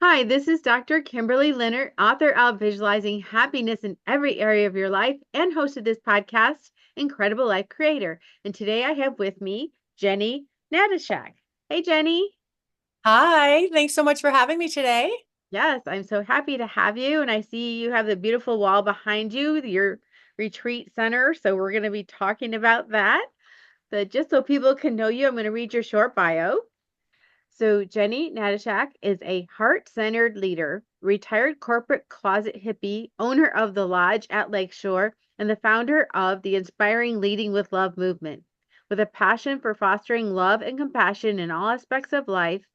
Hi, this is Dr. Kimberley Linert, author of Visualizing Happiness in Every Area of Your Life and host of this podcast, Incredible Life Creator. And today I have with me Jenny Natyshak. Hey, Jenny. Hi, thanks so much for having me today. Yes, I'm so happy to have you. And I see you have the beautiful wall behind you, your retreat center. So we're going to be talking about that. But just so people can know you, I'm going to read your short bio. So, Jenny Natyshak is a heart centered leader, retired corporate closet hippie, owner of the Lodge at Lakeshore, and the founder of the inspiring Leading with Love movement. With a passion for fostering love and compassion in all aspects of life,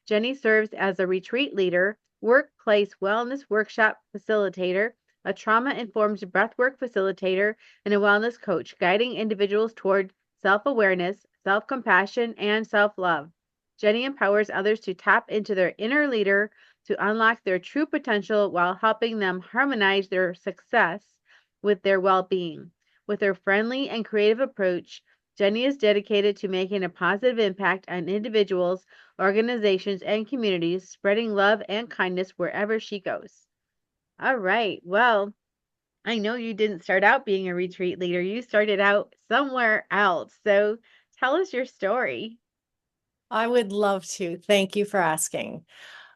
Jenny serves as a retreat leader, workplace wellness workshop facilitator, a trauma informed breathwork facilitator, and a wellness coach, guiding individuals toward self awareness, self compassion, and self love. Jenny empowers others to tap into their inner leader to unlock their true potential while helping them harmonize their success with their well being. With her friendly and creative approach, Jenny is dedicated to making a positive impact on individuals, organizations, and communities, spreading love and kindness wherever she goes. All right. Well, I know you didn't start out being a retreat leader, you started out somewhere else. So tell us your story. I would love to. Thank you for asking.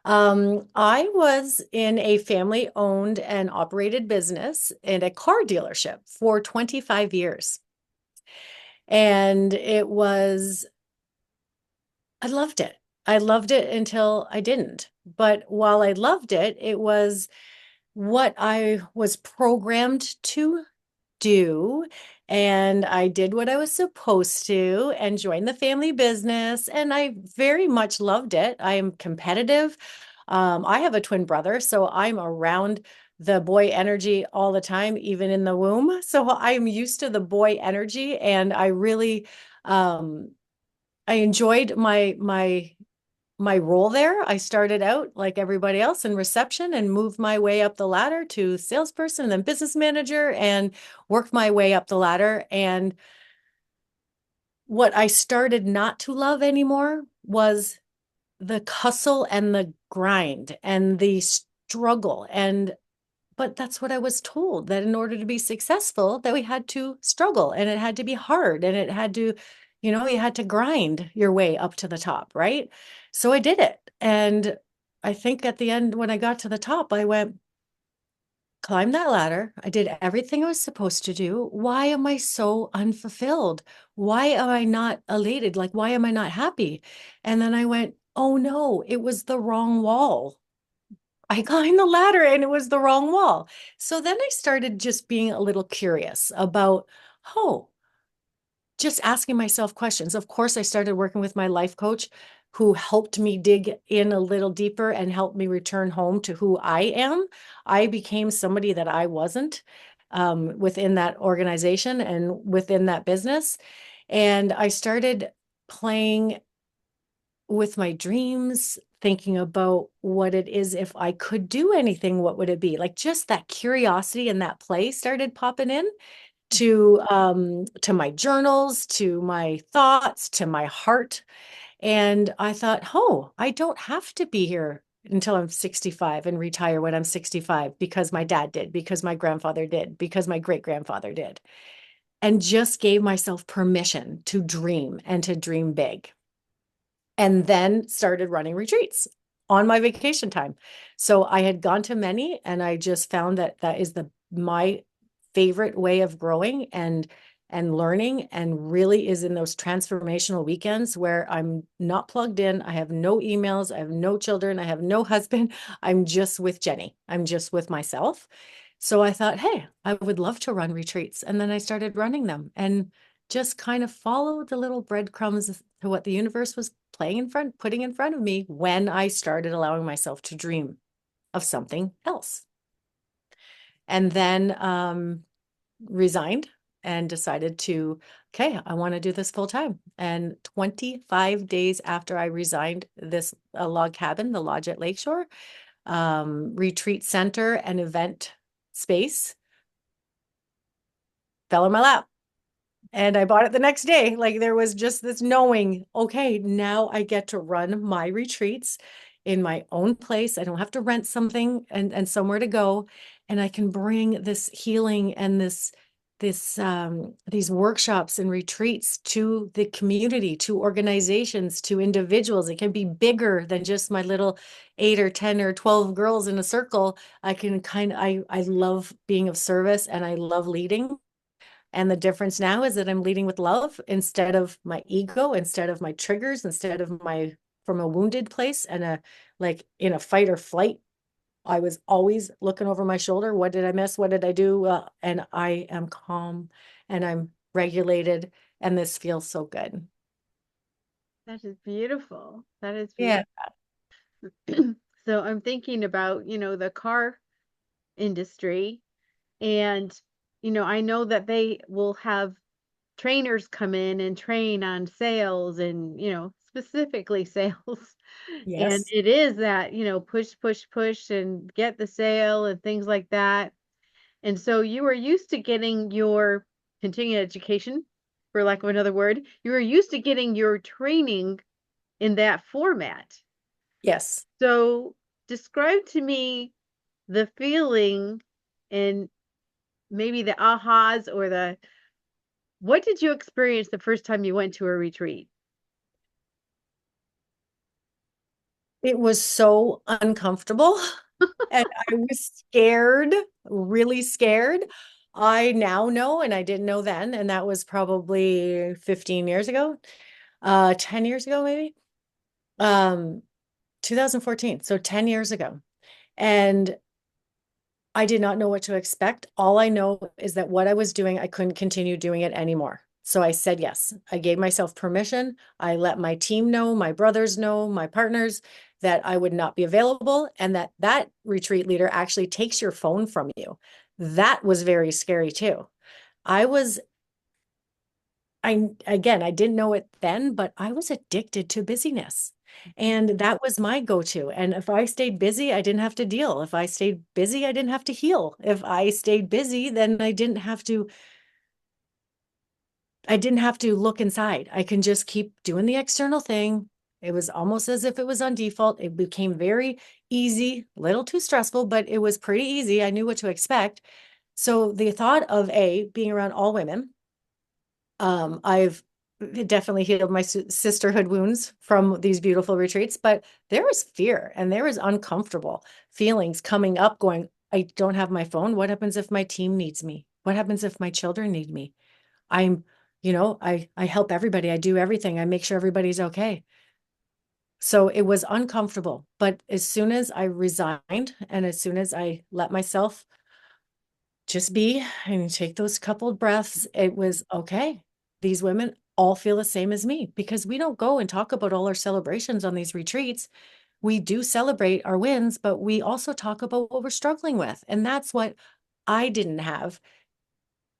I was in a family-owned and operated business in a car dealership for 25 years. And I loved it. I loved it until I didn't. But while I loved it, it was what I was programmed to do. And I did what I was supposed to and joined the family business. And I very much loved it. I am competitive. I have a twin brother, so I'm around the boy energy all the time, even in the womb. So I'm used to the boy energy, and um, I enjoyed my role there. I started out like everybody else in reception and moved my way up the ladder to salesperson and then business manager and worked my way up the ladder. And what I started not to love anymore was the hustle and the grind and the struggle. But that's what I was told, that in order to be successful, that we had to struggle and it had to be hard and it had to, you had to grind your way up to the top, right? So I did it. And I think at the end, when I got to the top, I went, climb that ladder. I did everything I was supposed to do. Why am I so unfulfilled? Why am I not elated? Like, why am I not happy? And then I went, oh no, it was the wrong wall. I climbed the ladder and it was the wrong wall. So then I started just being a little curious about, oh, just asking myself questions. Of course, I started working with my life coach who helped me dig in a little deeper and helped me return home to who I am. I became somebody that I wasn't within that organization and within that business. And I started playing with my dreams, thinking about what it is if I could do anything, what would it be? Like just that curiosity and that play started popping in to my journals, to my thoughts, to my heart. And I thought, oh, I don't have to be here until I'm 65 and retire when I'm 65 because my dad did, because my grandfather did, because my great grandfather did. And just gave myself permission to dream and to dream big and then started running retreats on my vacation time. So I had gone to many and I just found that that is the my favorite way of growing and learning, and really is in those transformational weekends where I'm not plugged in, I have no emails, I have no children, I have no husband, I'm just with Jenny, I'm just with myself. So I thought, hey, I would love to run retreats. And then I started running them and just kind of followed the little breadcrumbs to what the universe was putting in front of me when I started allowing myself to dream of something else. And then resigned and decided to, okay, I want to do this full time. And 25 days after I resigned this log cabin, the lodge at Lakeshore, retreat center and event space fell in my lap. And I bought it the next day. Like there was just this knowing, okay, now I get to run my retreats. in my own place. I don't have to rent something and somewhere to go. And I can bring this healing and these workshops and retreats to the community, to organizations, to individuals. It can be bigger than just my little 8 or 10 or 12 girls in a circle. I love being of service and I love leading. And the difference now is that I'm leading with love instead of my ego, instead of my triggers, instead of my from a wounded place and a like in a fight or flight. I was always looking over my shoulder. What did I miss? What did I do? And I am calm and I'm regulated. And this feels so good. That is beautiful. That is Yeah. beautiful. So I'm thinking about, the car industry, and I know that they will have trainers come in and train on sales and, specifically sales. And Yes. it is that, push, push, push and get the sale and things like that. And so you are used to getting your continuing education, for lack of another word, you are used to getting your training in that format. Yes. So describe to me the feeling and maybe the ahas or what did you experience the first time you went to a retreat? It was so uncomfortable. And I was scared, really scared. I now know, and I didn't know then, and that was probably 15 years ago, 10 years ago, maybe. 2014, so 10 years ago. And I did not know what to expect. All I know is that what I was doing, I couldn't continue doing it anymore. So I said yes. I gave myself permission. I let my team know, my brothers know, my partners that I would not be available and that retreat leader actually takes your phone from you. That was very scary too. I was I didn't know it then, but I was addicted to busyness. And that was my go-to. And if I stayed busy, I didn't have to deal. If I stayed busy, I didn't have to heal. If I stayed busy, then I didn't have to look inside. I can just keep doing the external thing. It was almost as if it was on default. It became very easy, a little too stressful, but it was pretty easy. I knew what to expect. So the thought of being around all women, I've definitely healed my sisterhood wounds from these beautiful retreats, but there was fear and there was uncomfortable feelings coming up going, I don't have my phone. What happens if my team needs me? What happens if my children need me? I'm, I help everybody. I do everything. I make sure everybody's okay. So it was uncomfortable, but as soon as I resigned and as soon as I let myself just be and take those coupled breaths, it was okay. These women all feel the same as me because we don't go and talk about all our celebrations on these retreats. We do celebrate our wins, but we also talk about what we're struggling with. And that's what I didn't have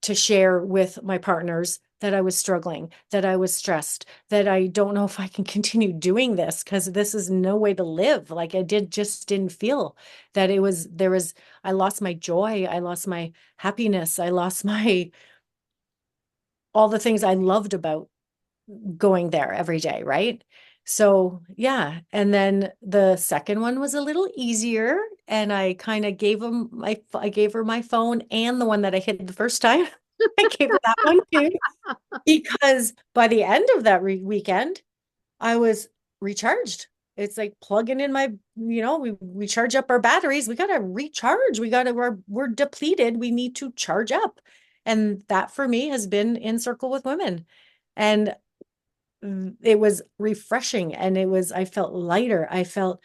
to share with my partners, that I was struggling, that I was stressed, that I don't know if I can continue doing this because this is no way to live. Like just didn't feel that I lost my joy. I lost my happiness. I lost all the things I loved about going there every day. Right. So yeah. And then the second one was a little easier. And I kind of I gave her my phone and the one that I hid the first time. I gave her that one too. Because by the end of that weekend, I was recharged. It's like plugging in we charge up our batteries. We got to recharge. We're depleted. We need to charge up. And that for me has been in Circle with Women. And it was refreshing and I felt lighter. I felt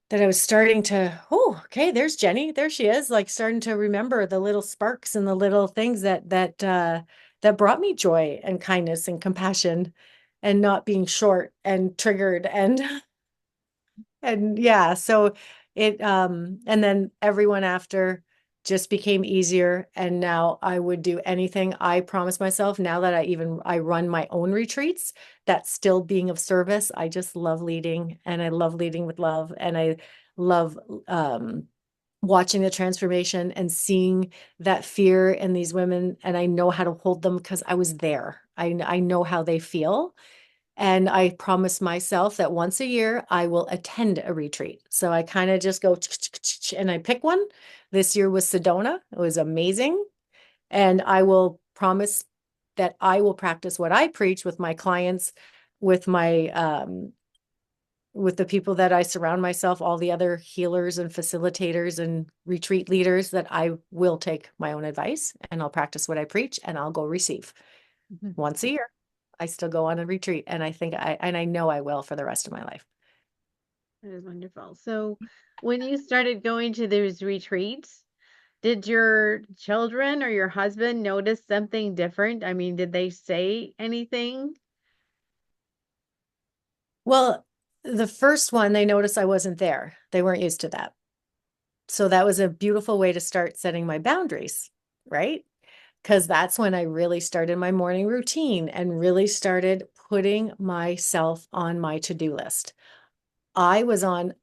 that I was starting to, oh, okay, there's Jenny. There she is, like starting to remember the little sparks and the little things that brought me joy and kindness and compassion and not being short and triggered and yeah, so and then everyone after just became easier and now I would do anything I promised myself now that I run my own retreats, that's still being of service. I just love leading and I love leading with love and I love watching the transformation and seeing that fear in these women and I know how to hold them because I was there. I know how they feel And I promised myself that once a year I will attend a retreat. So I kind of just go and I pick one. This year was Sedona. It was amazing. And I will promise that I will practice what I preach with my clients, with my with the people that I surround myself, all the other healers and facilitators and retreat leaders, that I will take my own advice and I'll practice what I preach and I'll go receive Mhm. once a year. I still go on a retreat and I know I will for the rest of my life. That is wonderful. So, when you started going to those retreats, did your children or your husband notice something different? I mean, did they say anything? Well, the first one, they noticed I wasn't there. They weren't used to that. So that was a beautiful way to start setting my boundaries, right? Because that's when I really started my morning routine and really started putting myself on my to-do list. I was on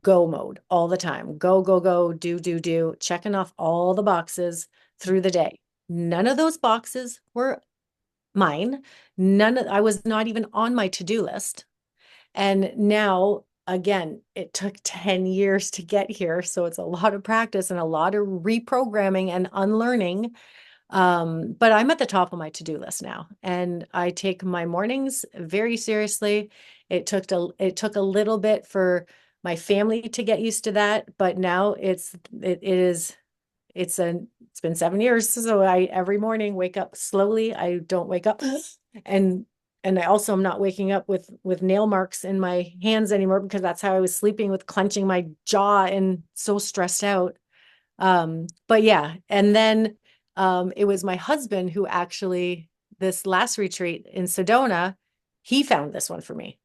go mode all the time. Go, go, go, do, checking off all the boxes through the day. None of those boxes were mine. I was not even on my to-do list. And now, again, it took 10 years to get here. So it's a lot of practice and a lot of reprogramming and unlearning. But I'm at the top of my to-do list now, and I take my mornings very seriously. It took a little bit for my family to get used to that, but now it's been 7 years. So I every morning wake up slowly. I don't wake up and I also am not waking up with nail marks in my hands anymore, because that's how I was sleeping, with clenching my jaw and so stressed out. But yeah, and then it was my husband who actually, this last retreat in Sedona, he found this one for me.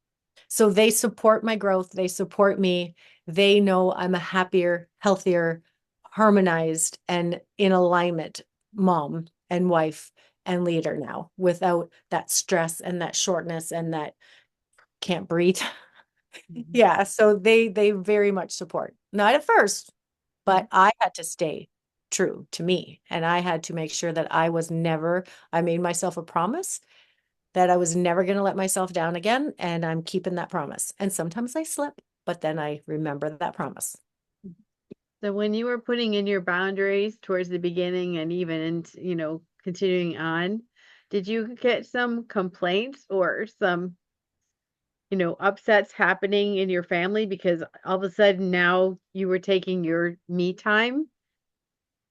So they support my growth, they support me. They know I'm a happier, healthier, harmonized, and in alignment mom and wife and leader now, without that stress and that shortness and that can't breathe. Mhm. Yeah, so they very much support. Not at first, but I had to stay true to me. And I had to make sure that I made myself a promise that I was never going to let myself down again. And I'm keeping that promise. And sometimes I slip, but then I remember that promise. So when you were putting in your boundaries towards the beginning and even continuing on, did you get some complaints or some, upsets happening in your family because all of a sudden now you were taking your me time?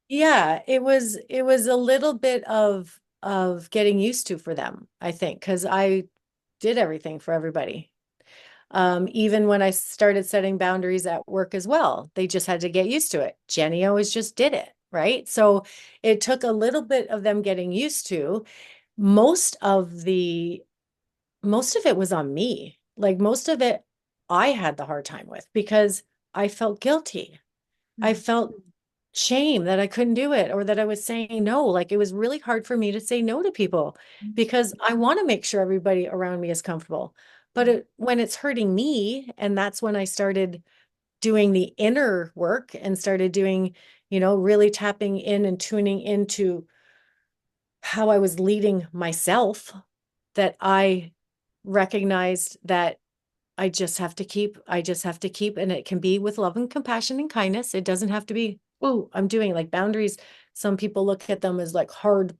Yeah, it was a little bit of getting used to for them, I think, because I did everything for everybody. Even when I started setting boundaries at work as well, they just had to get used to it. Jenny always just did it, right? So it took a little bit of them getting used to. Most of the most of it was on me. Like most of it I had the hard time with, because I felt guilty. I Mhm. felt shame that I couldn't do it, or that I was saying no. Like it was really hard for me to say no to people, because I want to make sure everybody around me is comfortable. But when it's hurting me, and that's when I started doing the inner work and started doing, really tapping in and tuning into how I was leading myself, that I recognized that I just have to keep, and it can be with love and compassion and kindness. It doesn't have to be, oh, I'm doing like boundaries. Some people look at them as like hard.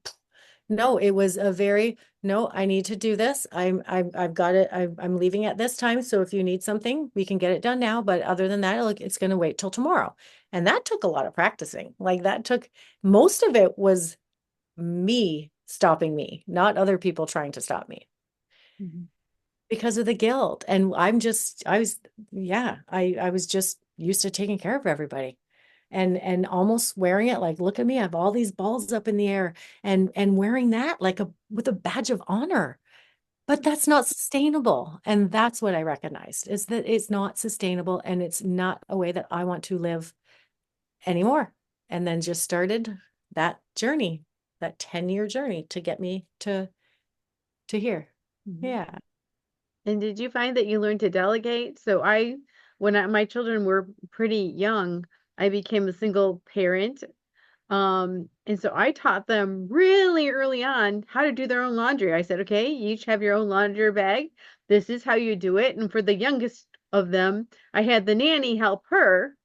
No, it was a very, no, I need to do this. I've got it. I'm leaving at this time. So if you need something, we can get it done now. But other than that, like it's going to wait till tomorrow. And that took a lot of practicing. Like that took, most of it was me stopping me, not other people trying to stop me, Mhm. because of the guilt. And yeah, I was just used to taking care of everybody, and almost wearing it like, look at me, I have all these balls up in the air, and wearing that like with a badge of honor. But that's not sustainable. And that's what I recognized, is that it's not sustainable, and it's not a way that I want to live anymore. And then just started that journey, that 10-year journey to get me to here. Mhm. Yeah. And did you find that you learned to delegate? So my children were pretty young, I became a single parent. And so I taught them really early on how to do their own laundry. I said, okay, you each have your own laundry bag. This is how you do it. And for the youngest of them, I had the nanny help her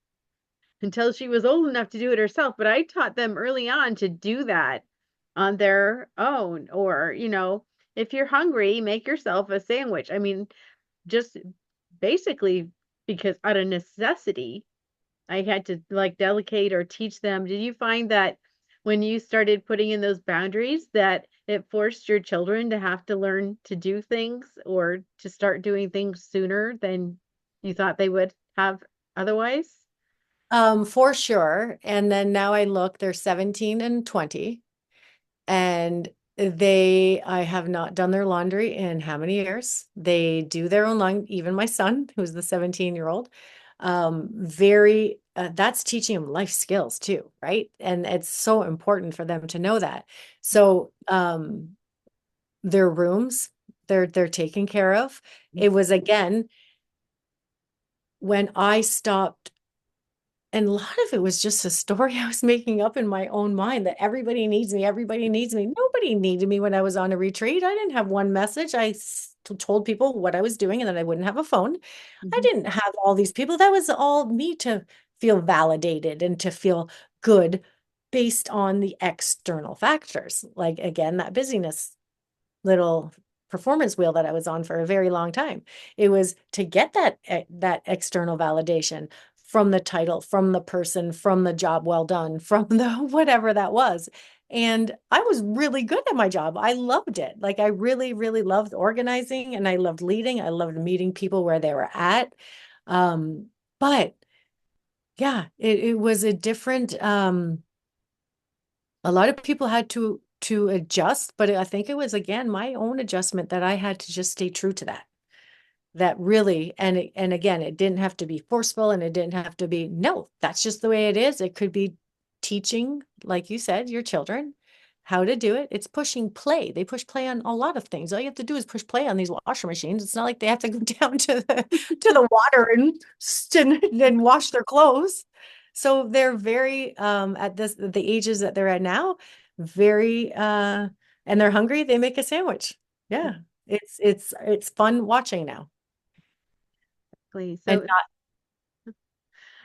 until she was old enough to do it herself. But I taught them early on to do that on their own. Or, if you're hungry, make yourself a sandwich. I mean, just basically because out of necessity, I had to like delegate or teach them. Did you find that when you started putting in those boundaries that it forced your children to have to learn to do things or to start doing things sooner than you thought they would have otherwise? For sure. And then now I look, they're 17 and 20, and I have not done their laundry in how many years? They do their own laundry, even my son, who's the 17-year-old. That's teaching them life skills too, right? And it's so important for them to know that. So, their rooms, they're taken care of. It was again, when I stopped, and a lot of it was just a story I was making up in my own mind that everybody needs me. Everybody needs me. Nobody needed me when I was on a retreat. I didn't have one message. Told people what I was doing and then I wouldn't have a phone. I Mhm. didn't have all these people. That was all me to feel validated and to feel good based on the external factors. Like, again, that busyness little performance wheel that I was on for a very long time. It was to get that external validation from the title, from the person, from the job well done, from the whatever that was. And I was really good at my job. I loved it. Like, I really, really loved organizing and I loved leading. I loved meeting people where they were at. But yeah, it was a different, a lot of people had to adjust, but I think it was again my own adjustment that I had to just stay true to that. That really, and again, it didn't have to be forceful and it didn't have to be, no, that's just the way it is. It could be teaching, like you said, your children how to do it. It's pushing play. They push play on a lot of things. All you have to do is push play on these washer machines. It's not like they have to go down to the water and wash their clothes. So they're very at the ages that they're at now, very and they're hungry, they make a sandwich. Yeah. It's fun watching now. Exactly. And So not, I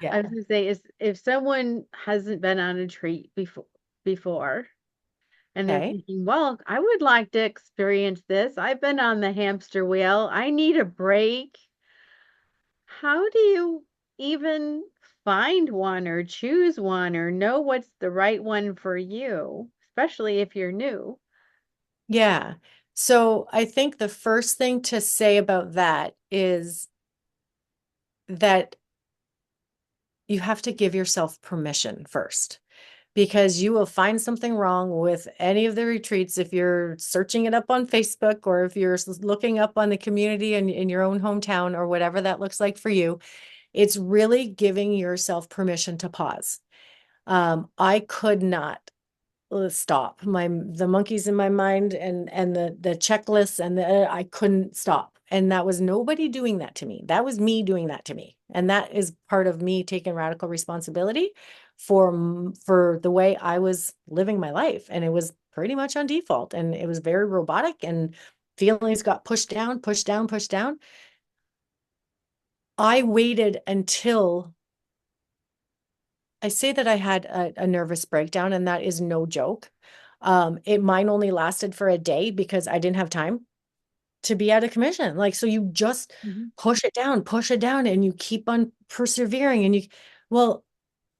yeah. was gonna say is if someone hasn't been on a treat before and they're Okay. thinking, well, I would like to experience this. I've been on the hamster wheel. I need a break. How do you even find one or choose one or know what's the right one for you, especially if you're new? Yeah. So I think the first thing to say about that is that you have to give yourself permission first, because you will find something wrong with any of the retreats if you're searching it up on Facebook or if you're looking up on the community in your own hometown or whatever that looks like for you. It's really giving yourself permission to pause. I could not stop the monkeys in my mind and the checklists and I couldn't stop, and that was nobody doing that to me. That was me doing that to me, and that is part of me taking radical responsibility for the way I was living my life, and it was pretty much on default, and it was very robotic, and feelings got pushed down, pushed down, pushed down. I waited until I say that I had a nervous breakdown, and that is no joke. Mine only lasted for a day because I didn't have time to be out of commission. Like, so you just Mhm. push it down, and you keep on persevering. Well,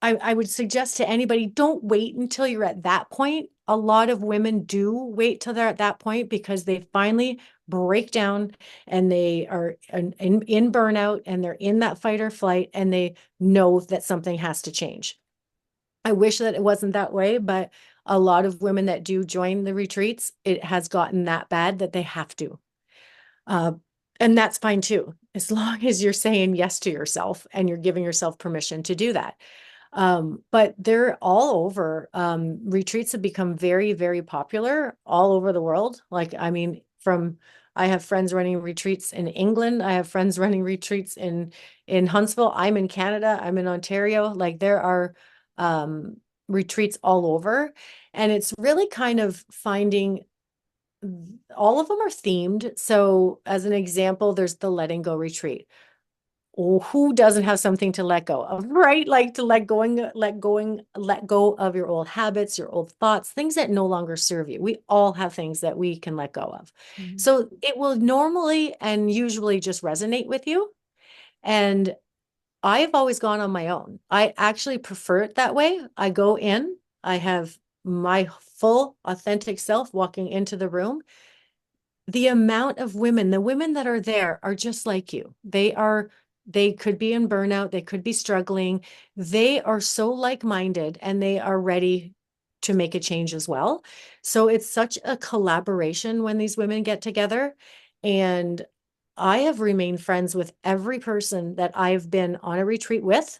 I would suggest to anybody, don't wait until you're at that point. A lot of women do wait till they're at that point because they finally break down and they are in burnout and they're in that fight or flight and they know that something has to change. I wish that it wasn't that way, but a lot of women that do join the retreats, it has gotten that bad that they have to. Uh, and that's fine too, as long as you're saying yes to yourself and you're giving yourself permission to do that. But they're all over. Retreats have become very, very popular all over the world. Like, I mean, I have friends running retreats in England. I have friends running retreats in Huntsville. I'm in Canada. I'm in Ontario. Like, there are, um, retreats all over. And it's really kind of finding all of them are themed. So, as an example, there's the letting go retreat. Oh, who doesn't have something to let go of, right? Like to let go of your old habits, your old thoughts, things that no longer serve you. We all have things that we can let go of. Mhm. So it will normally and usually just resonate with you. And I have always gone on my own. I actually prefer it that way. I go in, I have my full authentic self walking into the room. The amount of women, the women that are there are just like you. They could be in burnout, they could be struggling. They are so like-minded and they are ready to make a change as well. So it's such a collaboration when these women get together. And I have remained friends with every person that I've been on a retreat with,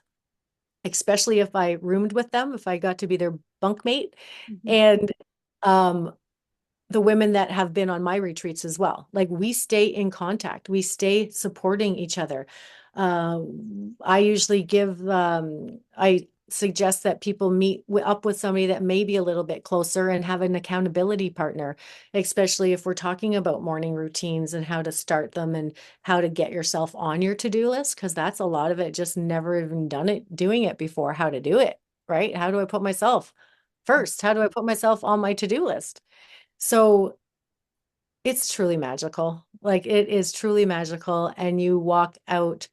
especially if I roomed with them, if I got to be their bunkmate. Mhm. And um, the women that have been on my retreats as well. Like we stay in contact, we stay supporting each other. Uh, I usually I suggest that people meet up with somebody that may be a little bit closer and have an accountability partner, especially if we're talking about morning routines and how to start them and how to get yourself on your to-do list, because that's a lot of it, just never even doing it before, how to do it, right? How do I put myself first? How do I put myself on my to-do list? So it's truly magical. Like it is truly magical. And you walk out,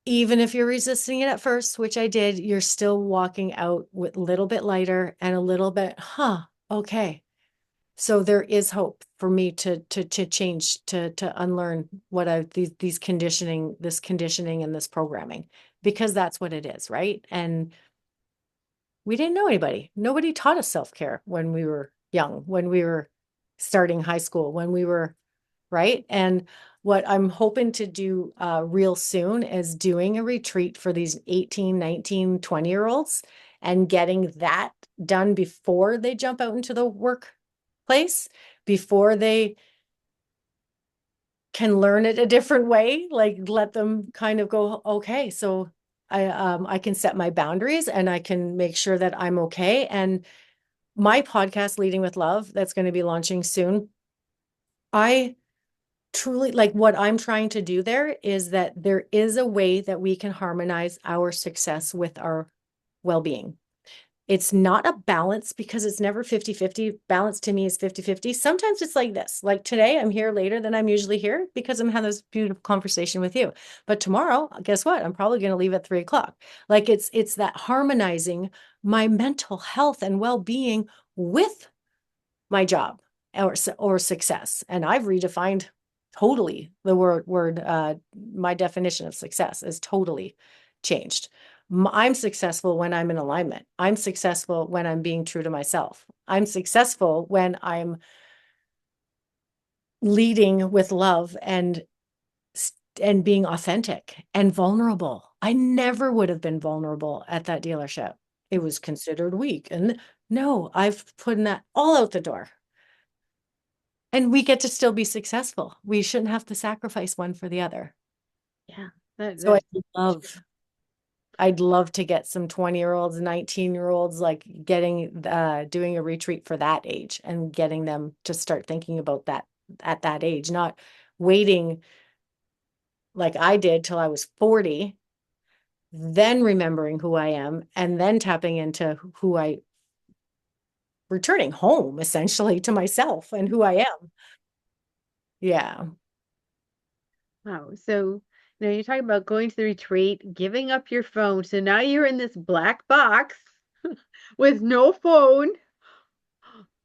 even if you're resisting it at first, which I did, you're still walking out with a little bit lighter and a little bit, okay. So there is hope for me to change, to unlearn what these conditioning, this conditioning and this programming, because that's what it is, right? And we didn't know anybody. Nobody taught us self-care when we were young, when we were starting high school, when we were right. And what I'm hoping to do real soon is doing a retreat for these 18, 19, 20-year-olds and getting that done before they jump out into the workplace, before they can learn it a different way, like let them kind of go, okay, so I can set my boundaries and I can make sure that I'm okay. And my podcast, Leading with Love, that's going to be launching soon. I truly like what I'm trying to do there is that there is a way that we can harmonize our success with our well-being. It's not a balance because it's never 50-50. Balance to me is 50-50. Sometimes it's like this. Like today, I'm here later than I'm usually here because I'm having this beautiful conversation with you. But tomorrow, guess what? I'm probably going to leave at 3 o'clock. Like it's that harmonizing my mental health and well-being with my job or success. And I've redefined totally the word my definition of success is totally changed. I'm successful when I'm in alignment. I'm successful when I'm being true to myself. I'm successful when I'm leading with love and being authentic and vulnerable. I never would have been vulnerable at that dealership. It was considered weak. And no, I've put that all out the door. And we get to still be successful. We shouldn't have to sacrifice one for the other. Yeah, So that's true. I'd love to get some 20-year-olds, 19-year-olds, like doing a retreat for that age and getting them to start thinking about that at that age, not waiting like I did till I was 40, then remembering who I am and then tapping into who I returning home essentially to myself and who I am. Yeah. Wow. So, you're talking about going to the retreat, giving up your phone. So now you're in this black box with no phone,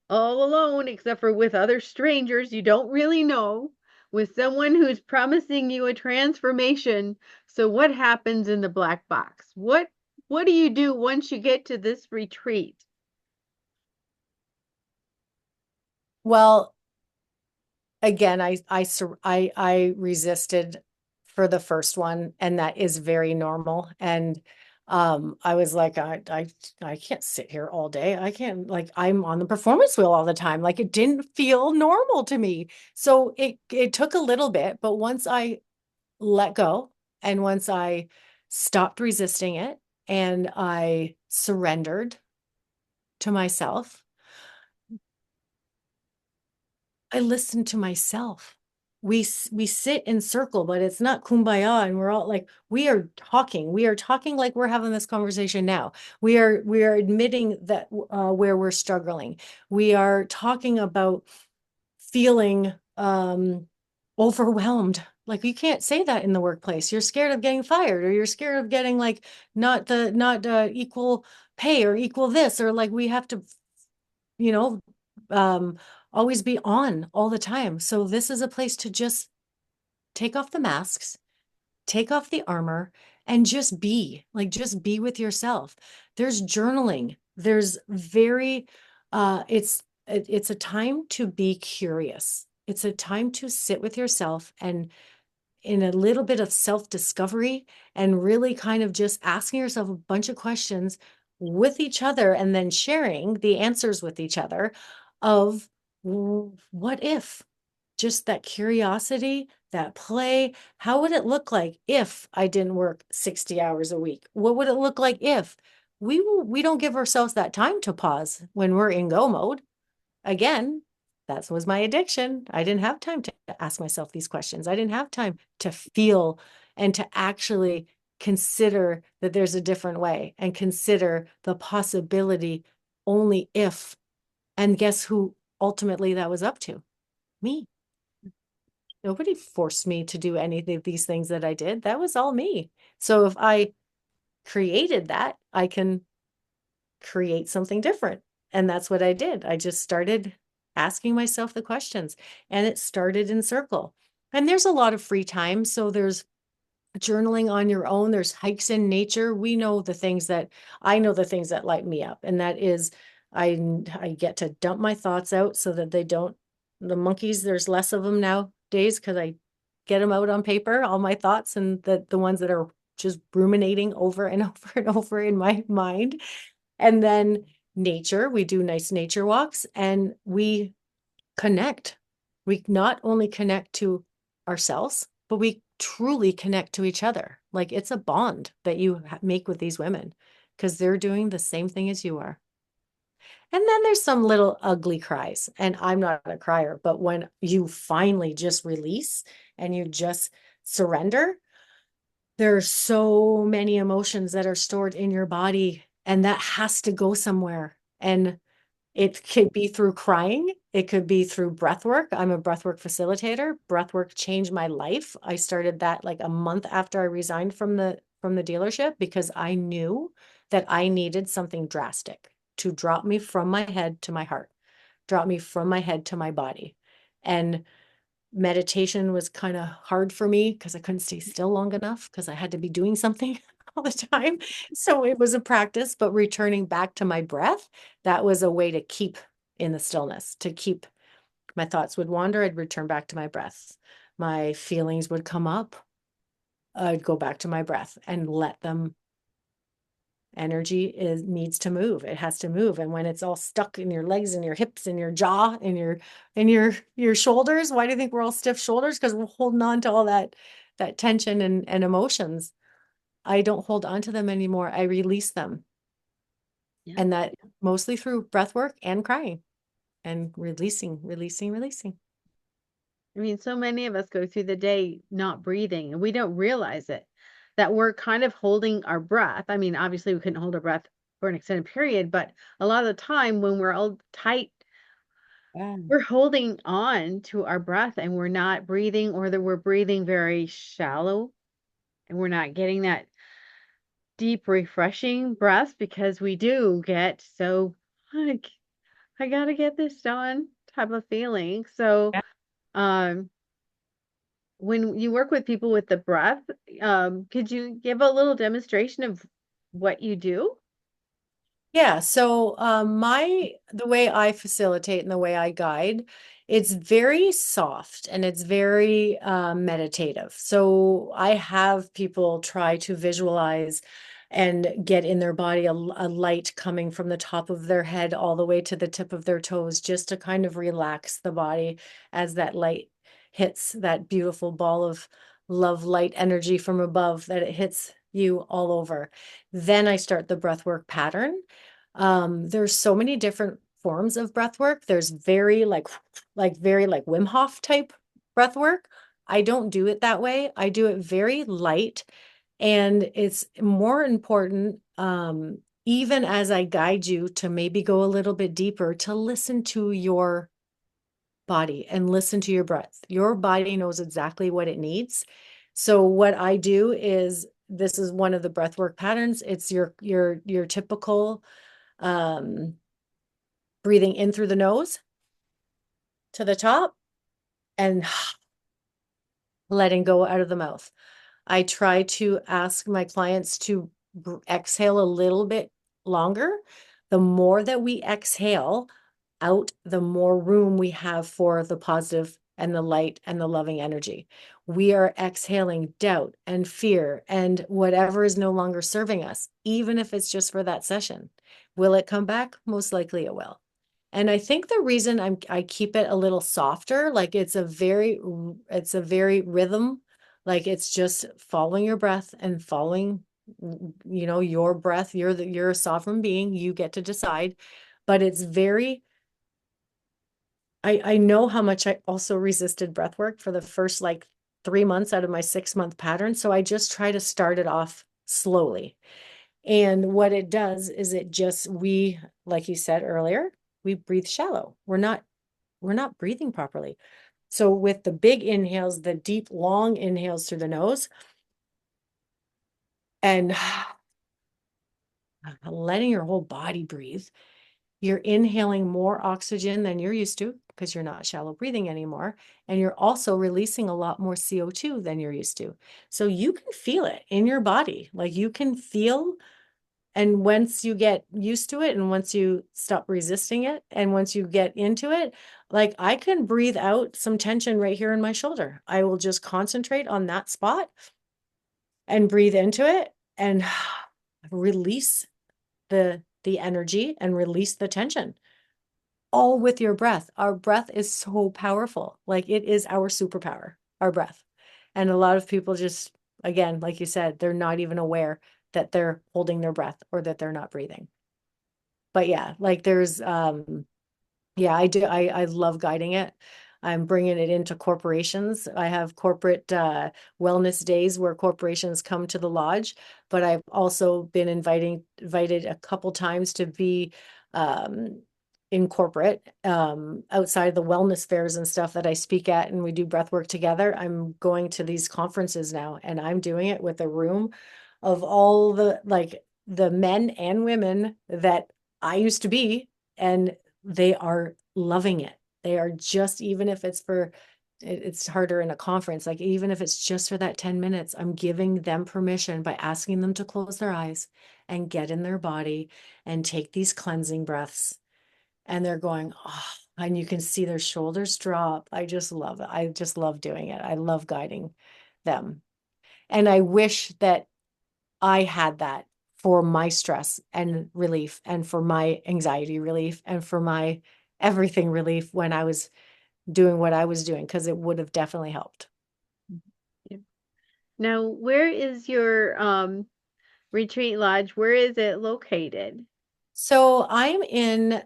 all alone, except for with other strangers you don't really know, with someone who's promising you a transformation. So what happens in the black box? What do you do once you get to this retreat? Well, again, I resisted for the first one, and that is very normal. And I was like, I can't sit here all day. I can't, like, I'm on the performance wheel all the time. Like it didn't feel normal to me. So it took a little bit, but once I let go and once I stopped resisting it, and I surrendered to myself. I listened to myself. We sit in circle, but it's not kumbaya, and we're all like, we are talking. We are talking like we're having this conversation now. We are admitting that where we're struggling. We are talking about feeling overwhelmed. Like you can't say that in the workplace. You're scared of getting fired, or you're scared of getting like not equal pay or equal this, or like we have to, you know, um, always be on all the time. So this is a place to just take off the masks, take off the armor, and just be with yourself. There's journaling. There's very, it's a time to be curious. It's a time to sit with yourself and in a little bit of self-discovery and really kind of just asking yourself a bunch of questions with each other and then sharing the answers with each other of what if? Just that curiosity, that play. How would it look like if I didn't work 60 hours a week? What would it look like if we don't give ourselves that time to pause when we're in go mode? Again, that was my addiction. I didn't have time to ask myself these questions. I didn't have time to feel and to actually consider that there's a different way and consider the possibility only if. And guess who ultimately that was up to? Me. Nobody forced me to do any of these things that I did. That was all me. So if I created that, I can create something different. And that's what I did. I just started asking myself the questions, and it started in circle. And there's a lot of free time. So there's journaling on your own, there's hikes in nature. We know the things that I know, the things that light me up. And that is I get to dump my thoughts out so that they don't, the monkeys, there's less of them nowadays because I get them out on paper, all my thoughts, and the ones that are just ruminating over and over and over in my mind. And then nature, we do nice nature walks and we connect. We not only connect to ourselves, but we truly connect to each other. Like it's a bond that you make with these women because they're doing the same thing as you are. And then there's some little ugly cries. And I'm not a crier, but when you finally just release and you just surrender, there are so many emotions that are stored in your body, and that has to go somewhere. And it could be through crying. It could be through breath work. I'm a breathwork facilitator. Breathwork changed my life. I started that like a month after I resigned from the dealership because I knew that I needed something drastic to drop me from my head to my heart, drop me from my head to my body. And meditation was kind of hard for me because I couldn't stay still long enough because I had to be doing something all the time. So it was a practice, but returning back to my breath, that was a way to keep in the stillness, to keep my thoughts would wander. I'd return back to my breath. My feelings would come up. I'd go back to my breath and let them. Energy needs to move. It has to move. And when it's all stuck in your legs and your hips and your jaw and your shoulders, why do you think we're all stiff shoulders? Because we're holding on to all that tension and emotions. I don't hold on to them anymore. I release them. Yeah. And that mostly through breath work and crying and releasing, releasing, releasing. I mean, so many of us go through the day not breathing and we don't realize it, that we're kind of holding our breath. I mean, obviously we couldn't hold our breath for an extended period, but a lot of the time when we're all tight, Yeah. we're holding on to our breath and we're not breathing, or that we're breathing very shallow and we're not getting that deep, refreshing breath because we do get so like, I gotta get this done type of feeling. So, um, when you work with people with the breath, could you give a little demonstration of what you do? Yeah, so the way I facilitate and the way I guide, it's very soft and it's very meditative. So I have people try to visualize and get in their body a light coming from the top of their head all the way to the tip of their toes, just to kind of relax the body as that light hits that beautiful ball of love light energy from above, that it hits you all over. Then I start the breath work pattern. There's so many different forms of breath work. There's very like Wim Hof type breath work. I don't do it that way. I do it very light, and it's more important, even as I guide you to maybe go a little bit deeper, to listen to your body and listen to your breath. Your body knows exactly what it needs. So what I do is, this is one of the breath work patterns. It's your typical um, breathing in through the nose to the top and letting go out of the mouth. I try to ask my clients to exhale a little bit longer. The more that we exhale out, the more room we have for the positive and the light and the loving energy. We are exhaling doubt and fear and whatever is no longer serving us, even if it's just for that session. Will it come back? Most likely it will. And I think the reason I keep it a little softer, like it's a very rhythm, like it's just following your breath and following, your breath. You're a sovereign being. You get to decide, but it's very, I know how much I also resisted breath work for the first like 3 months out of my 6-month pattern. So I just try to start it off slowly. And what it does is like you said earlier, we breathe shallow. We're not breathing properly. So with the big inhales, the deep, long inhales through the nose, and letting your whole body breathe, you're inhaling more oxygen than you're used to because you're not shallow breathing anymore. And you're also releasing a lot more CO2 than you're used to. So you can feel it in your body. Like you can feel. And once you get used to it, and once you stop resisting it, and once you get into it, like I can breathe out some tension right here in my shoulder. I will just concentrate on that spot and breathe into it and release the energy and release the tension, all with your breath. Our breath is so powerful. Like it is our superpower, our breath. And a lot of people just, again, like you said, they're not even aware that they're holding their breath or that they're not breathing. But yeah, like yeah, I do. I love guiding it. I'm bringing it into corporations. I have corporate wellness days where corporations come to the lodge, but I've also been invited a couple times to be um, in corporate, outside of the wellness fairs and stuff that I speak at, and we do breath work together. I'm going to these conferences now, and I'm doing it with a room of all the men and women that I used to be, and they are loving it. They are just, even if it's it's harder in a conference, like even if it's just for that 10 minutes, I'm giving them permission by asking them to close their eyes and get in their body and take these cleansing breaths. And they're going, oh, and you can see their shoulders drop. I just love it. I just love doing it. I love guiding them. And I wish that I had that for my stress and relief, and for my anxiety relief, and for my everything relief when I was doing what I was doing, because it would have definitely helped. Yeah. Now, where is your retreat lodge? Where is it located? So I'm in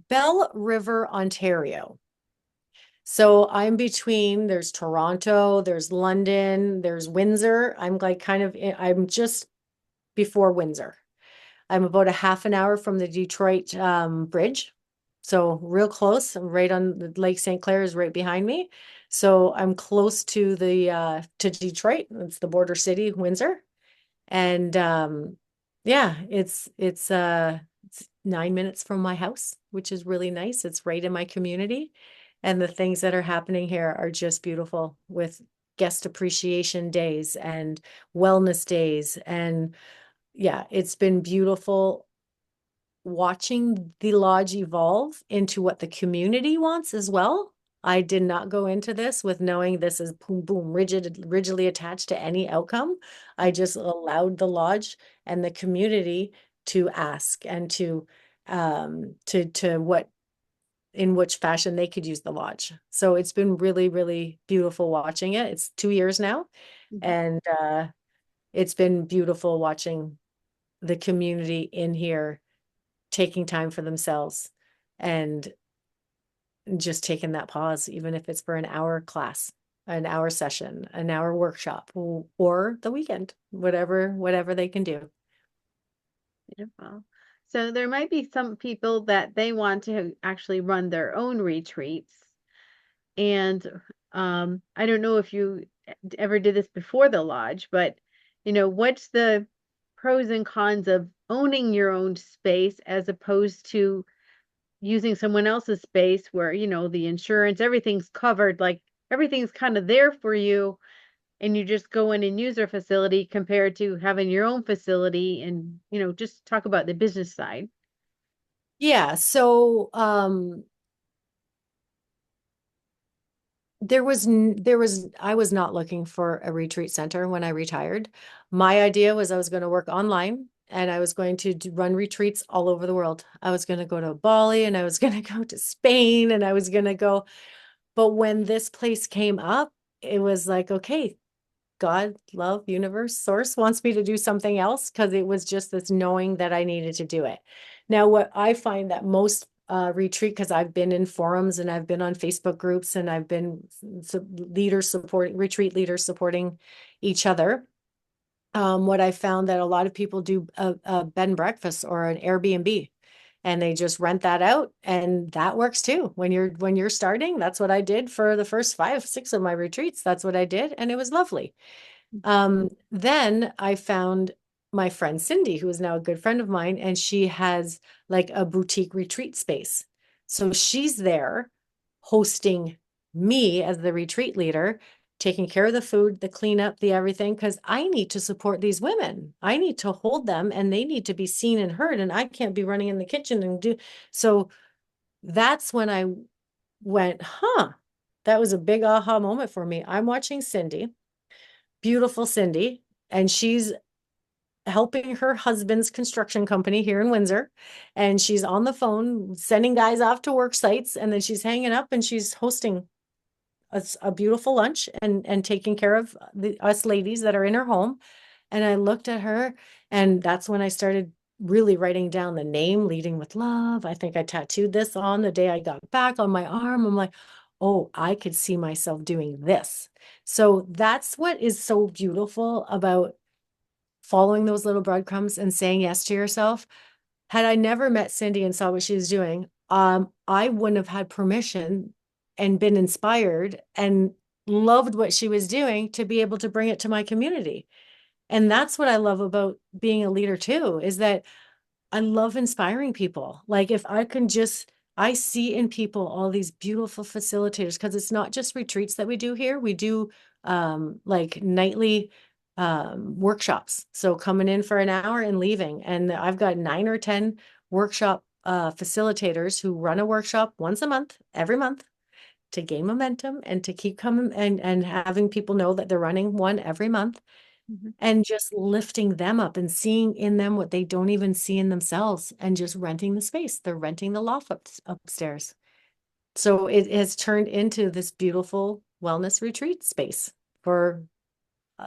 Bell River, Ontario. So I'm between, there's Toronto, there's London, there's Windsor. I'm just before Windsor. I'm about a half an hour from the Detroit bridge. So real close. I'm right on the Lake St. Clair is right behind me. So I'm close to to Detroit. It's the border city, Windsor. And yeah, it's 9 minutes from my house, which is really nice. It's right in my community. And the things that are happening here are just beautiful, with guest appreciation days and wellness days. And yeah, it's been beautiful watching the lodge evolve into what the community wants as well. I did not go into this with knowing this is boom, boom, rigidly attached to any outcome. I just allowed the lodge and the community to ask, and to what, in which fashion they could use the lodge. So it's been really, really beautiful watching it. It's 2 years now. Mhm. And it's been beautiful watching the community in here taking time for themselves and just taking that pause, even if it's for an hour class, an hour session, an hour workshop, or the weekend, whatever they can do. Beautiful. So there might be some people that they want to actually run their own retreats. And I don't know if you ever did this before the lodge, but what's the pros and cons of owning your own space as opposed to using someone else's space where, the insurance, everything's covered, like everything's kind of there for you, and you just go in and use their facility compared to having your own facility and, just talk about the business side. Yeah. So, I was not looking for a retreat center when I retired. My idea was I was going to work online and I was going to run retreats all over the world. I was going to go to Bali and I was going to go to Spain and I was going to go. But when this place came up, it was like, okay, God, love, universe, source wants me to do something else, because it was just this knowing that I needed to do it. Now, what I find that most retreat, because I've been in forums and I've been on Facebook groups and I've been retreat leaders supporting each other. What I found that a lot of people do a bed and breakfast or an Airbnb, and they just rent that out, and that works too. When you're starting, that's what I did for the first 5, 6 of my retreats. That's what I did, and it was lovely. Then I found my friend Cindy, who is now a good friend of mine, and she has like a boutique retreat space. So she's there hosting me as the retreat leader, taking care of the food, the cleanup, the everything, because I need to support these women. I need to hold them and they need to be seen and heard. And I can't be running in the kitchen and do so. That's when I went, huh, that was a big aha moment for me. I'm watching Cindy, beautiful Cindy, and she's helping her husband's construction company here in Windsor. And she's on the phone sending guys off to work sites. And then she's hanging up and she's hosting a beautiful lunch and taking care of us ladies that are in her home. And I looked at her, and that's when I started really writing down the name, Leading with Love. I think I tattooed this on the day I got back on my arm. I'm like, oh, I could see myself doing this. So that's what is so beautiful about following those little breadcrumbs and saying yes to yourself. Had I never met Cindy and saw what she was doing, I wouldn't have had permission and been inspired and loved what she was doing to be able to bring it to my community. And that's what I love about being a leader too, is that I love inspiring people. Like if I can just, I see in people all these beautiful facilitators, because it's not just retreats that we do here. We do like nightly workshops. So coming in for an hour and leaving. And I've got 9 or 10 workshop facilitators who run a workshop once a month, every month, to gain momentum and to keep coming and having people know that they're running one every month, Mhm. and just lifting them up and seeing in them what they don't even see in themselves, and just renting the space. They're renting the loft upstairs. So it has turned into this beautiful wellness retreat space for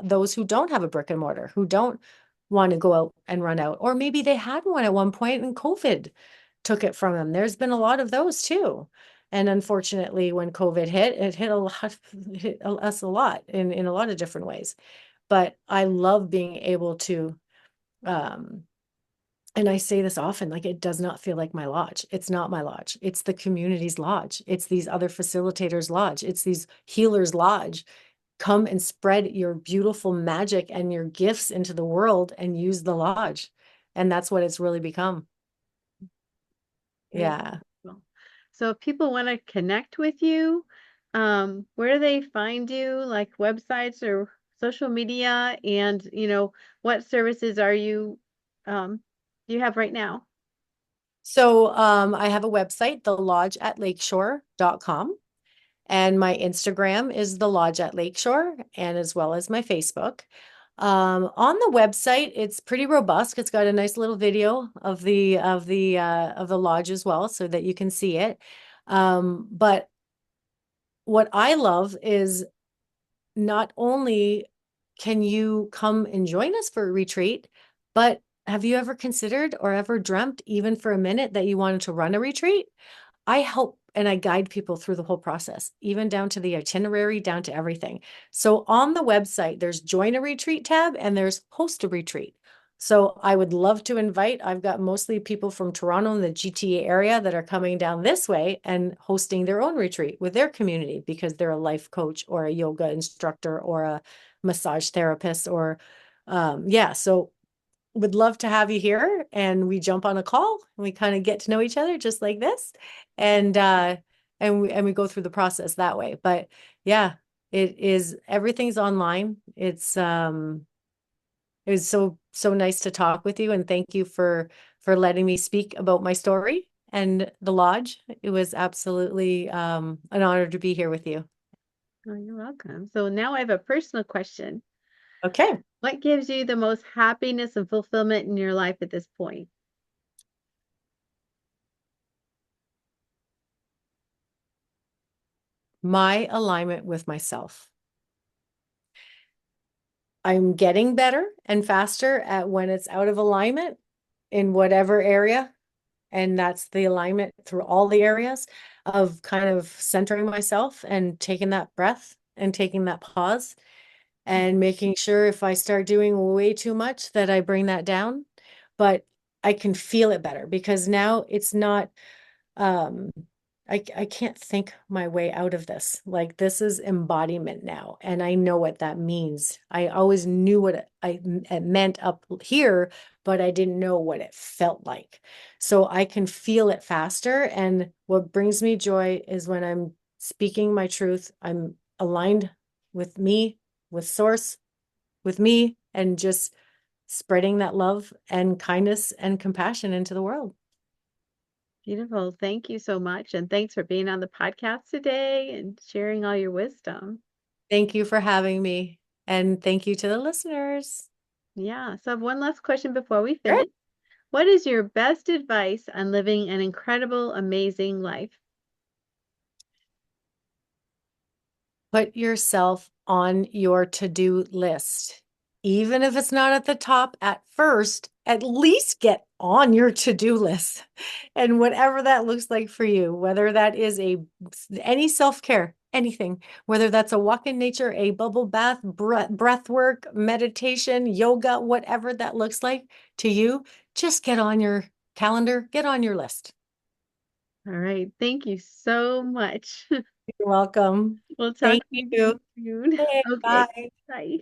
those who don't have a brick and mortar, who don't want to go out and run out, or maybe they had one at one point and COVID took it from them. There's been a lot of those too. And unfortunately, when COVID hit, it hit a lot, hit us a lot in a lot of different ways. But I love being able to, um, and I say this often, like it does not feel like my lodge. It's not my lodge. It's the community's lodge. It's these other facilitators' lodge. It's these healers' lodge. Come and spread your beautiful magic and your gifts into the world and use the lodge. And that's what it's really become. Very Yeah. cool. So if people want to connect with you, where do they find you? Like websites or social media? And, what services are um, do you have right now? So I have a website, thelodgeatlakeshore.com. And my Instagram is the Lodge at Lakeshore, and as well as my Facebook. On the website, it's pretty robust. It's got a nice little video of the lodge as well, so that you can see it. But what I love is not only can you come and join us for a retreat? But have you ever considered or ever dreamt, even for a minute, that you wanted to run a retreat? I help and I guide people through the whole process, even down to the itinerary, down to everything. So on the website, there's join a retreat tab and there's host a retreat. So I would love to invite, I've got mostly people from Toronto and the GTA area that are coming down this way and hosting their own retreat with their community because they're a life coach or a yoga instructor or a massage therapist or yeah, so would love to have you here and we jump on a call and we kind of get to know each other just like this and we go through the process that way. But yeah, it is, everything's online. It was so nice to talk with you and thank you for letting me speak about my story and the lodge. It was absolutely an honor to be here with you. Oh, you're welcome. So now I have a personal question. Okay. What gives you the most happiness and fulfillment in your life at this point? My alignment with myself. I'm getting better and faster at when it's out of alignment in whatever area. And that's the alignment through all the areas of kind of centering myself and taking that breath and taking that pause and making sure if I start doing way too much that I bring that down. But I can feel it better because now it's not um I can't think my way out of this. Like this is embodiment now, and I know what that means. I always knew what it meant up here, but I didn't know what it felt like. So I can feel it faster. And what brings me joy is when I'm speaking my truth, I'm aligned with me, with source, with me, and just spreading that love and kindness and compassion into the world. Beautiful. Thank you so much. And thanks for being on the podcast today and sharing all your wisdom. Thank you for having me. And thank you to the listeners. Yeah. So I have one last question before we Great. finish. What is your best advice on living an incredible, amazing life? Put yourself on your to-do list. Even if it's not at the top at first, at least get on your to-do list. And whatever that looks like for you, whether that is any self-care, anything, whether that's a walk in nature, a bubble bath, breath work, meditation, yoga, whatever that looks like to you, just get on your calendar, get on your list. All right. Thank you so much. You're welcome. We'll talk Thank to you you. soon. Okay, Okay. bye. Bye.